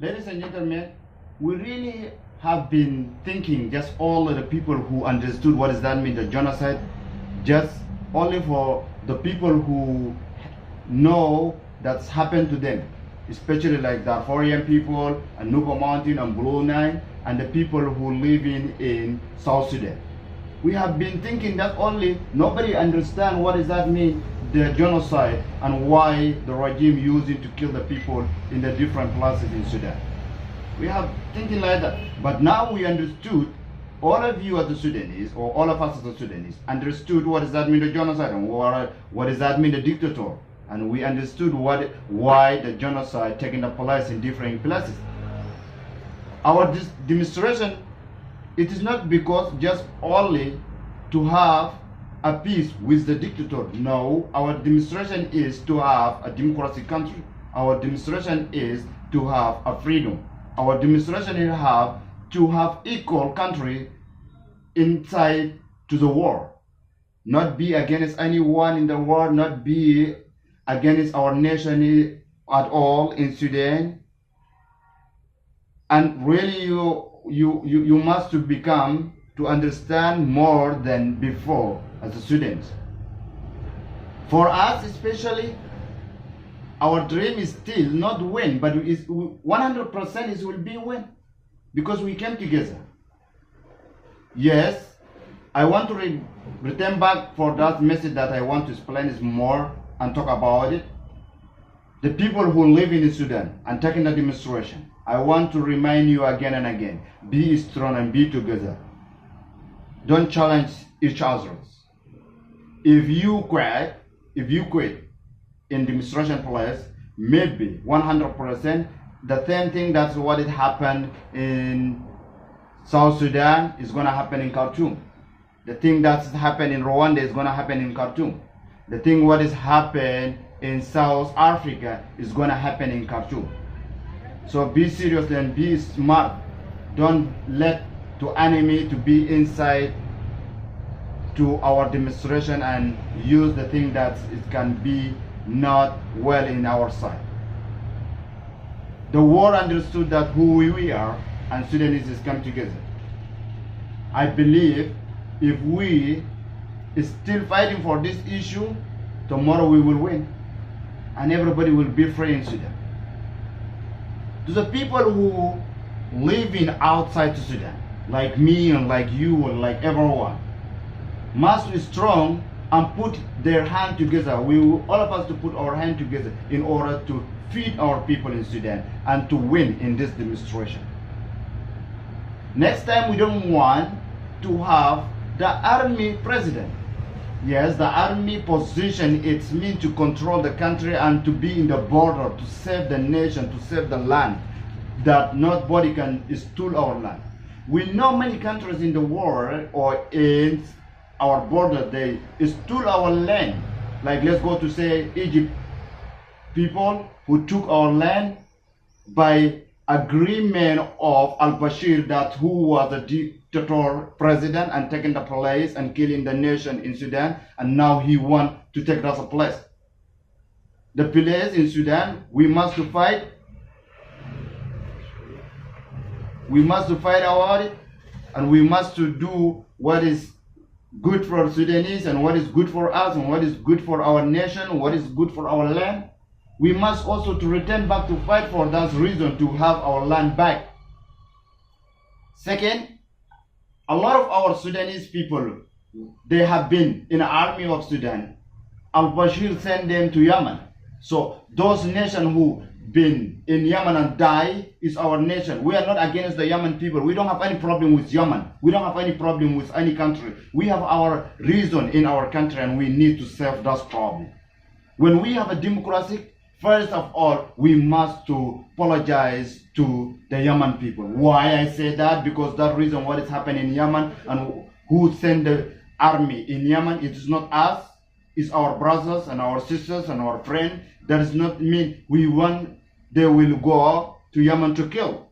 Ladies and gentlemen, we really have been thinking, just all of the people who understood what does that mean, the genocide, just only for the people who know that's happened to them, especially like the Darfurian people and Nuba Mountain and Blue Nile and the people who live in South Sudan. We have been thinking that only nobody understands what does that mean, the genocide, and why the regime used it to kill the people in the different places in Sudan. We have thinking like that. But now we understood, all of you as the Sudanese, or all of us as the Sudanese, understood what does that mean, the genocide, and what does that mean, the dictator. And we understood why the genocide taking place in different places. Our demonstration, it is not because just only to have a peace with the dictator. No, our demonstration is to have a democratic country. Our demonstration is to have a freedom. Our demonstration is to have equal country inside to the world. Not be against anyone in the world, not be against our nation at all in Sudan. And really you must become to understand more than before as a student. For us especially, our dream is still not win, but is 100% is will be win, because we came together. Yes, I want to return back for that message that I want to explain is more and talk about it. The people who live in Sudan and taking the demonstration, I want to remind you again and again, be strong and be together. Don't challenge each other. If you quit in demonstration place, maybe 100% the same thing that's what it happened in South Sudan is going to happen in Khartoum. The thing that's happened in Rwanda is going to happen in Khartoum. The thing what is happened in South Africa is going to happen in Khartoum. So be serious and be smart. Don't let the enemy to be inside to our demonstration and use the thing that it can be not well in our side. The world understood that who we are, and Sudanese is come together. I believe if we is still fighting for this issue, tomorrow we will win and everybody will be free in Sudan. To the people who live in outside Sudan, like me and like you and like everyone, must be strong and put their hand together. We will, all of us, to put our hand together in order to feed our people in Sudan and to win in this demonstration. Next time we don't want to have the army president. Yes, the army position, it's meant to control the country and to be in the border, to save the nation, to save the land, that nobody can steal our land. We know many countries in the world or in our border, they stole our land. Like let's go to say Egypt, people who took our land by agreement of al-Bashir, that who was the dictator president and taking the place and killing the nation in Sudan, and now he want to take that place. The place in Sudan, we must fight. We must fight about it, and we must do what is good for Sudanese and what is good for us and what is good for our nation, what is good for our land. We must also to return back to fight for that reason, to have our land back. Second, a lot of our Sudanese people, they have been in the army of Sudan. Al-Bashir sent them to Yemen. So those nations who been in Yemen and die is our nation. We are not against the Yemen people. We don't have any problem with Yemen. We don't have any problem with any country. We have our reason in our country and we need to solve that problem. When we have a democracy, first of all, we must to apologize to the Yemen people. Why I say that? Because that reason what is happening in Yemen and who sent the army in Yemen, it is not us. It's our brothers and our sisters and our friends. That does not mean we want they will go to Yemen to kill.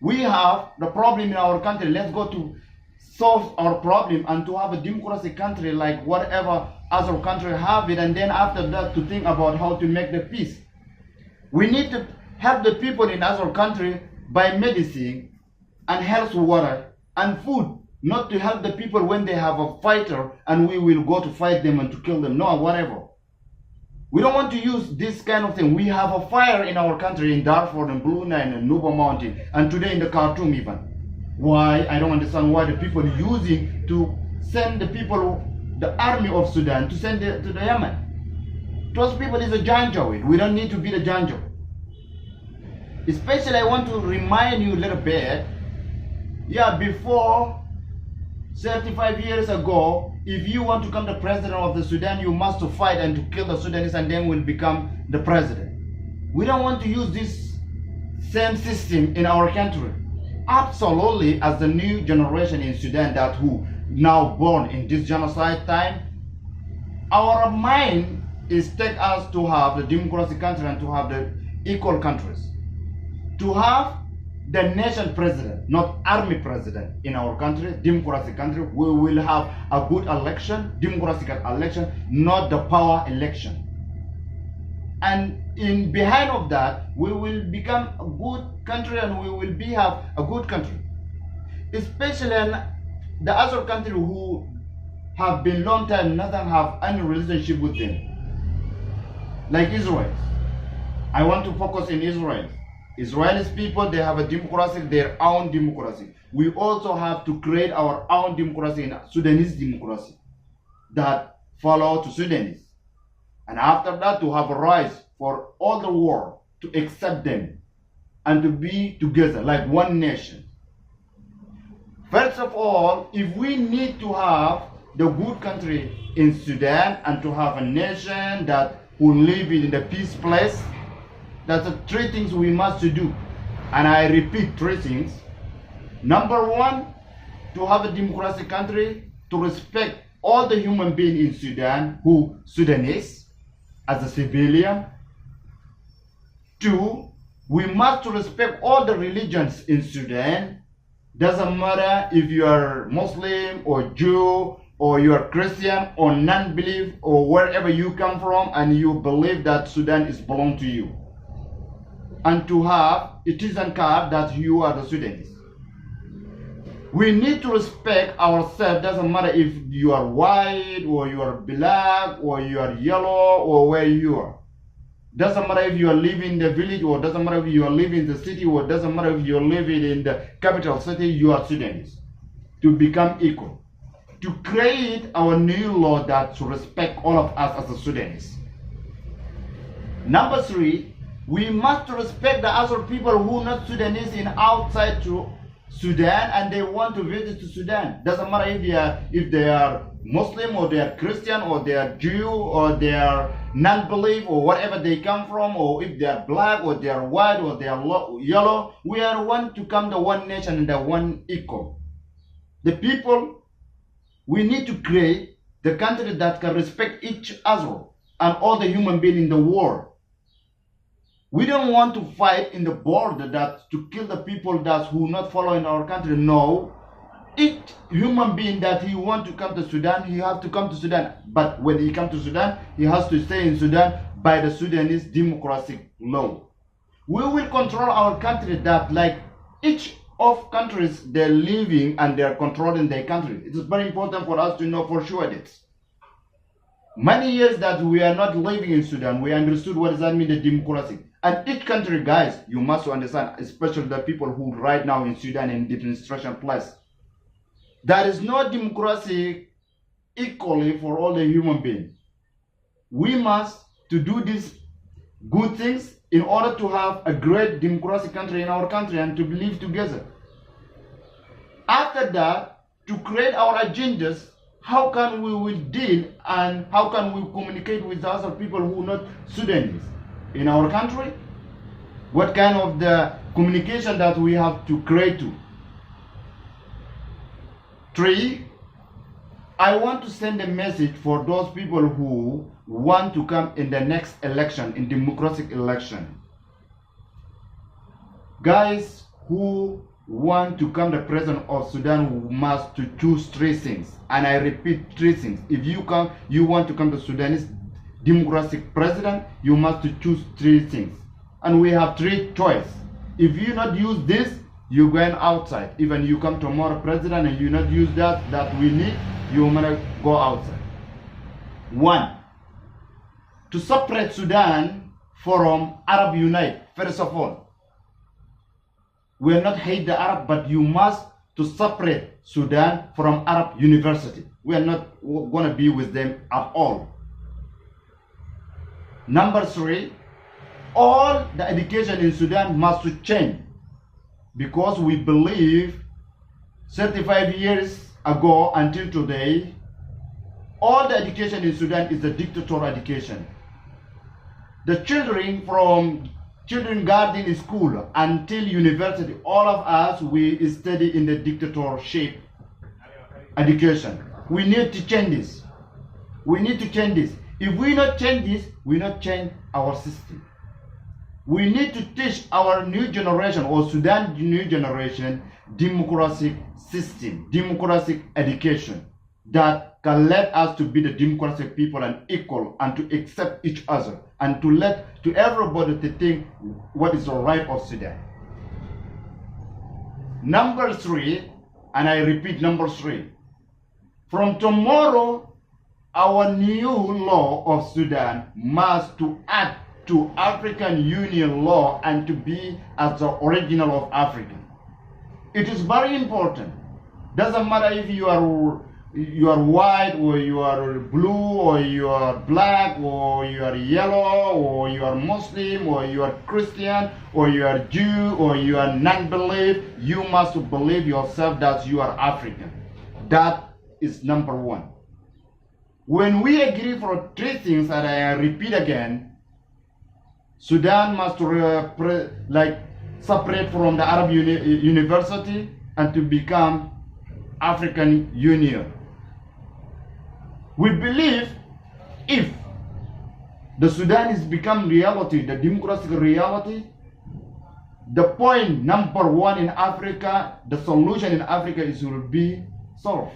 We have the problem in our country. Let's go to solve our problem and to have a democratic country like whatever other country have it, and then after that to think about how to make the peace. We need to help the people in other country by medicine and health water and food, not to help the people when they have a fighter and we will go to fight them and to kill them. No, whatever. We don't want to use this kind of thing. We have a fire in our country, in Darfur, in Blue Nile, and Nuba Mountain, and today in the Khartoum even. Why? I don't understand why the people using to send the people, the army of Sudan, to send it to the Yemen. Those people is a janjaweed. We don't need to be the janjo. Especially I want to remind you a little bit, yeah, before 35 years ago, if you want to become the president of the Sudan, you must to fight and to kill the Sudanese and then will become the president. We don't want to use this same system in our country. Absolutely, as the new generation in Sudan that who now born in this genocide time, our mind is take us to have the democracy country and to have the equal countries. To have the nation president, not army president in our country, democracy country, we will have a good election, democratic election, not the power election. And in behind of that, we will become a good country and we will have a good country. Especially the other country who have been long time, nothing have any relationship with them. Like Israel. I want to focus in Israel. Israelis people, they have a democracy, their own democracy. We also have to create our own democracy in Sudanese democracy that follow to Sudanese. And after that, to have a right for all the world to accept them and to be together like one nation. First of all, if we need to have the good country in Sudan and to have a nation that will live in the peace place, that's the three things we must do. And I repeat, three things. Number one, to have a democratic country, to respect all the human beings in Sudan who Sudanese as a civilian. Two, we must respect all the religions in Sudan. Doesn't matter if you are Muslim or Jew or you are Christian or non-belief or wherever you come from and you believe that Sudan is belong to you. And to have a citizen card that you are the Sudanese. We need to respect ourselves. Doesn't matter if you are white or you are black or you are yellow or where you are. Doesn't matter if you are living in the village or doesn't matter if you are living in the city or doesn't matter if you are living in the capital city, you are Sudanese. To become equal. To create our new law that to respect all of us as a Sudanese. Number three, we must respect the other people who are not Sudanese in outside to Sudan and they want to visit to Sudan. Doesn't matter if they are Muslim or they are Christian or they are Jew or they are non-belief or whatever they come from, or if they are black or they are white or they are yellow. We are one to come to one nation and the one equal. The people, we need to create the country that can respect each other and all the human beings in the world. We don't want to fight in the border that to kill the people that who not following our country. No, each human being that he want to come to Sudan, he have to come to Sudan. But when he come to Sudan, he has to stay in Sudan by the Sudanese democratic law. We will control our country that like each of countries they're living and they're controlling their country. It is very important for us to know for sure this. Many years that we are not living in Sudan, we understood what does that mean, the democracy. And each country, guys, you must understand, especially the people who right now in Sudan in the administration place, there is no democracy equally for all the human beings. We must to do these good things in order to have a great democratic country in our country and to live together. After that, to create our agendas, how can we will deal and how can we communicate with the other people who are not Sudanese in our country? What kind of the communication that we have to create to? Three, I want to send a message for those people who want to come in the next election, in democratic election. Guys who want to come the president of Sudan must to choose three things. And I repeat, three things. If you want to come to Sudanese democratic president, you must to choose three things. And we have three choices. If you not use this, you're going outside. Even you come tomorrow, president, and you not use that we need, you're gonna go outside. One, to separate Sudan from Arab Unite. First of all, we are not hate the Arab, but you must to separate Sudan from Arab University. We are not going to be with them at all. Number three, all the education in Sudan must change, because we believe 35 years ago until today, all the education in Sudan is a dictatorial education. The children from kindergarten school until university, all of us, we study in the dictatorship education. We need to change this. We need to change this. If we not change this, we not change our system. We need to teach our new generation, or Sudan new generation, democratic system, democratic education that can let us to be the democratic people and equal, and to accept each other, and to let to everybody to think what is the right of Sudan. Number three, and I repeat number three, from tomorrow, our new law of Sudan must to add to African Union law and to be as the original of Africa. It is very important. Doesn't matter if you are white, or you are blue, or you are black, or you are yellow, or you are Muslim, or you are Christian, or you are Jew, or you are non-belief. You must believe yourself that you are African. That is number one. When we agree for three things, and I repeat again, Sudan must separate from the Arab University and to become African Union. We believe if the Sudan is become reality, the democratic reality, the point number one in Africa, the solution in Africa will be solved,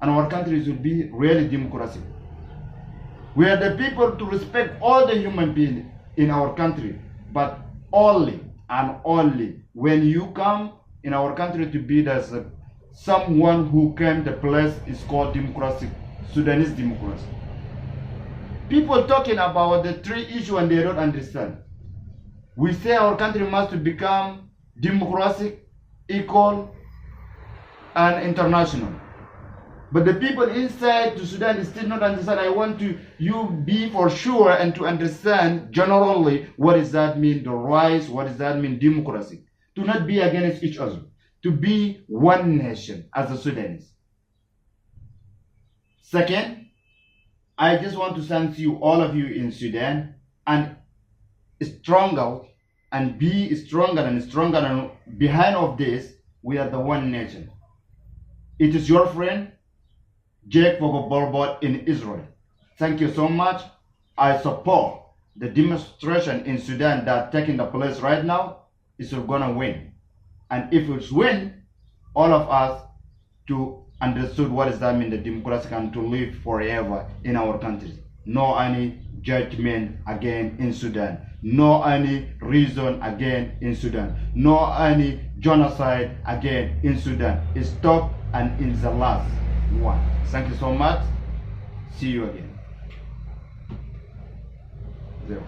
and our countries will be really democratic. We are the people to respect all the human beings in our country, but only and only when you come in our country to be as someone who came the place is called democracy, Sudanese democracy. People talking about the three issues and they don't understand. We say our country must become democratic, equal, and international. But the people inside to Sudan still not understand. I want you be for sure and to understand generally what does that mean, the rights, what does that mean, democracy. To not be against each other, to be one nation as the Sudanese. Second, I just want to thank you, all of you in Sudan, and stronger and be stronger and stronger, and behind of this, we are the one nation. It is your friend, Pogobolbol in Israel. Thank you so much. I support the demonstration in Sudan that taking the place right now is gonna win. And if it's win, all of us to understood what does that mean, the democracy, and to live forever in our country. No any judgment again in Sudan. No any reason again in Sudan. No any genocide again in Sudan. Stop, and it's the last one. Thank you so much. See you again. Zero.